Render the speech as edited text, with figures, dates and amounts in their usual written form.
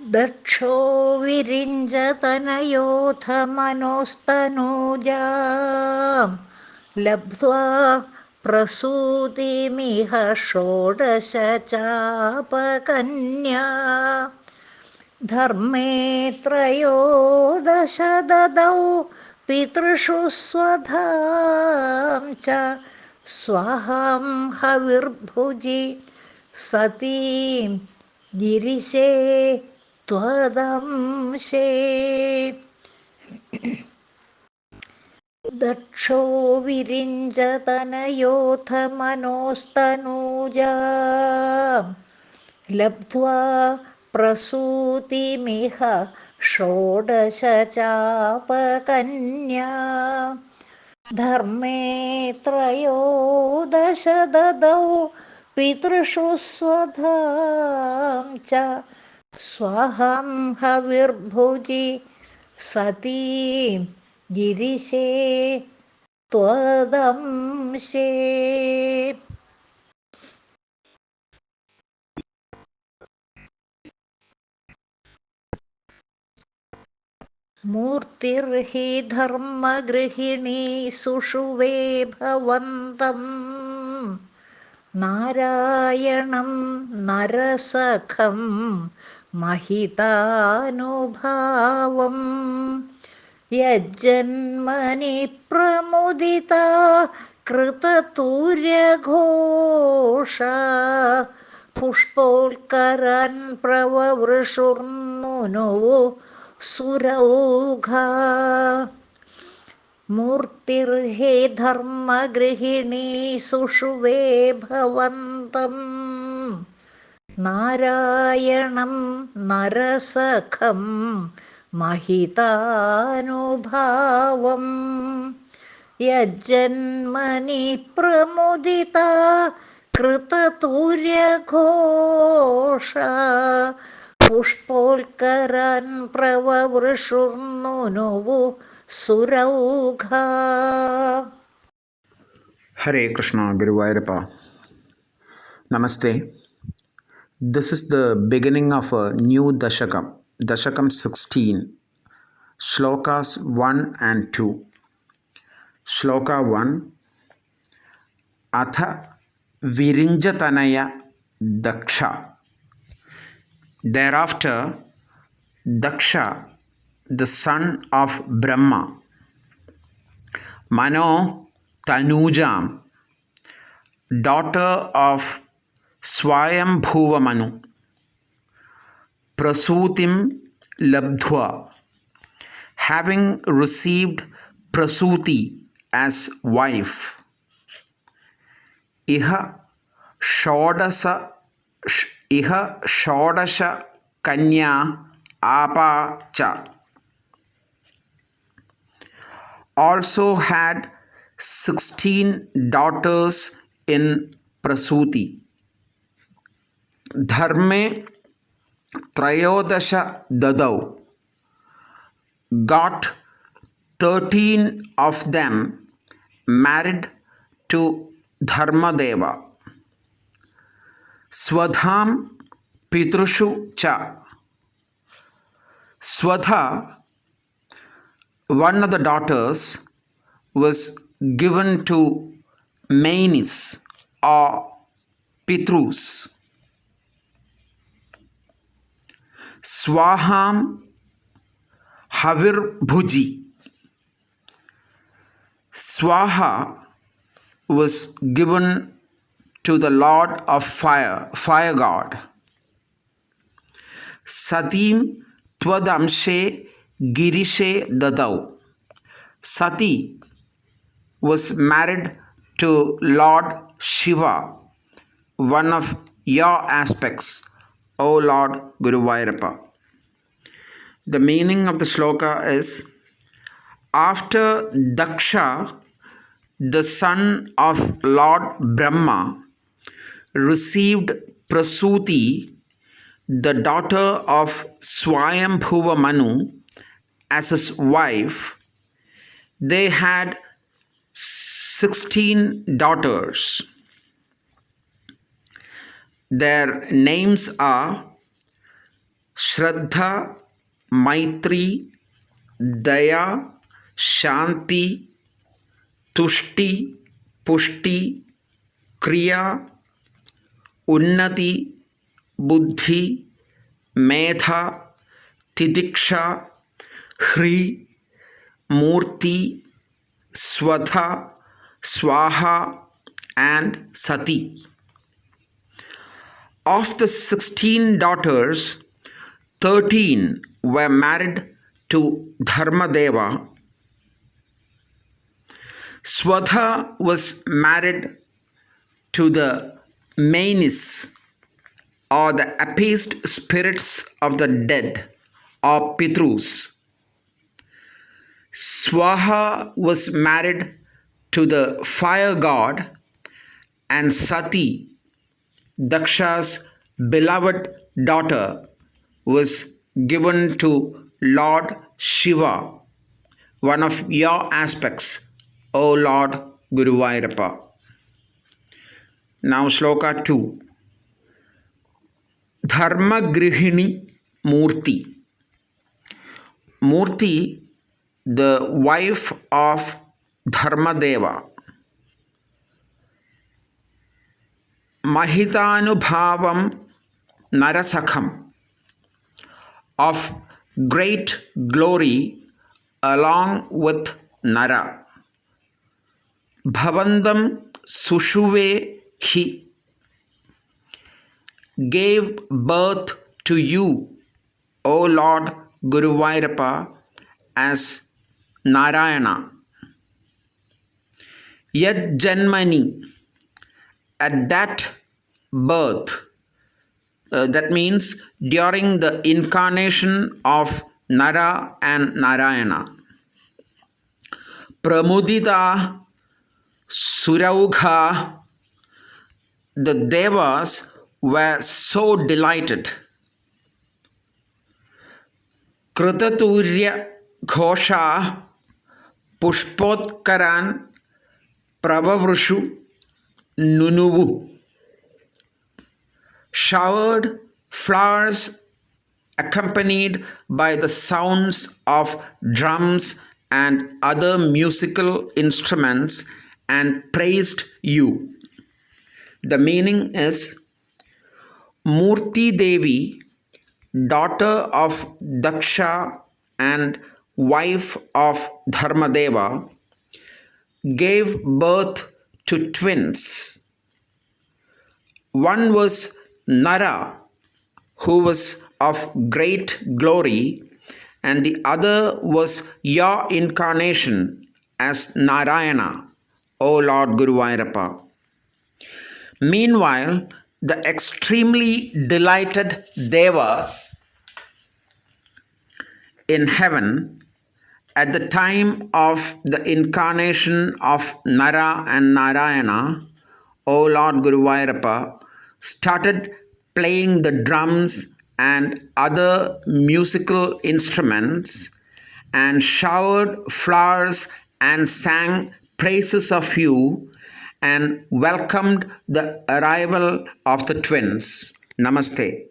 ദക്ഷോ വിരിഞ്ചതനയോഥ മനോസ്തനൂജാം ലബ്ധ്വാ പ്രസൂതിമിഹ ഷോഡശ ചാപകന്യാ ധർമ്മേ ത്രയോദശ ദദൗ പിതൃഷു സ്വധാം ച സ്വഹം ഹവിർഭുജി സതീം ഗിരിശേ ത്വദംശേ. ദക്ഷോ വിരിഞ്ചതനയോഥ മനോസ്തനൂജാം ലബ്ധ്വാ പ്രസൂതിമിഹ ഷോഡശ ചാപകന്യാ ധർമ്മേ ത്രയോദശ ദദൗ പിതൃഷു സ്വധാം ച സ്വഹം ഹവിർഭുജി സതീം ഗിരിശേ ത്വദംശേ. മൂർത്തിർഹി ധർമ്മഗൃഹിണീ സുഷുവേ ഭവന്തം നാരായണം നരസഖം മഹിതാനുഭാവം യജ്ജന്മനി പ്രമുദിതാ കൃതതൂര്യഘോഷ പുഷ്പോൽക്കരൻ പ്രവവൃഷുർനുനു സുരൗഘാ. മൂർത്തിർഹേ ധർമ്മഗൃഹിണീ സുഷുവേ ഭവന്തം നാരായണം നരസഖം മഹിതാനുഭാവം യജ്ജന്മനി പ്രമുദിതാ കൃതതൂര്യഘോഷ പുഷ്പോൽക്കരൻ പ്രവവൃഷുർനുനു സുരൗഘാ. Hare Krishna, Guruvayurappa. Namaste. This is the beginning of a new Dashakam, Dashakam 16, Shlokas 1 and 2. Shloka 1, Atha Virinjatanaya Daksha. Thereafter, Daksha, the son of Brahma, Mano Tanujam, daughter of Swayambhuva Manu, Prasutim Labdhva, having received Prasuti as wife, Iha Shodasha Kanya Apa Cha, also had 16 daughters in Prasuti. Dharme Trayodasha Dadau, got 13 of them married to Dharmadeva. Swadham Pitrushu Cha, Swadha, one of the daughters, was given to Mainis or Pitrus. Swaham Havirbhuji, Swaha was given to the Lord of Fire God. Satim Twadamshe Girishe Dadau, Sati was married to Lord Shiva, one of your aspects, O Lord Guruvayurappa. The meaning of the shloka is, after Daksha, the son of Lord Brahma, received Prasuti, the daughter of Swayambhuva Manu, as his wife, they had 16 daughters. Their names are Shraddha, Maitri, Daya, Shanti, Tushti, Pushti, Kriya, Unnati, Buddhi, Medha, Tidiksha, Hri, Murti, Swadha, Swaha, and Sati. Of the 16 daughters, 13 were married to Dharmadeva. Swadha was married to the Mainis, or the appeased spirits of the dead, or Pitrus. Swaha was married to the fire god, and Sati, Daksha's beloved daughter, was given to Lord Shiva, one of your aspects, O Lord Guruvayurappa. Now Shloka 2. Dharmagrihini Murti. Murti, the wife of Dharmadeva. Mahitanubhavam Narasakham, of great glory along with Nara. Bhavandam Sushuve Hi, gave birth to you, O Lord Guruvayurappa, as Narayana. Yad Janmani, at that birth, that means during the incarnation of Nara and Narayana. Pramudita Suraugha, the Devas were so delighted. Kritaturya Ghosha Pushpotkaran Prabhavrushu Nunuvu, showered flowers accompanied by the sounds of drums and other musical instruments and praised you. The meaning is, Murti Devi, daughter of Daksha and wife of Dharmadeva, gave birth to twins. One was Nara, who was of great glory, and the other was your incarnation as Narayana, O Lord Guruvayurappa. Meanwhile, the extremely delighted Devas in heaven, at the time of the incarnation of Nara and Narayana, O Lord Guruvayurappa, started playing the drums and other musical instruments and showered flowers and sang praises of you and welcomed the arrival of the twins. Namaste.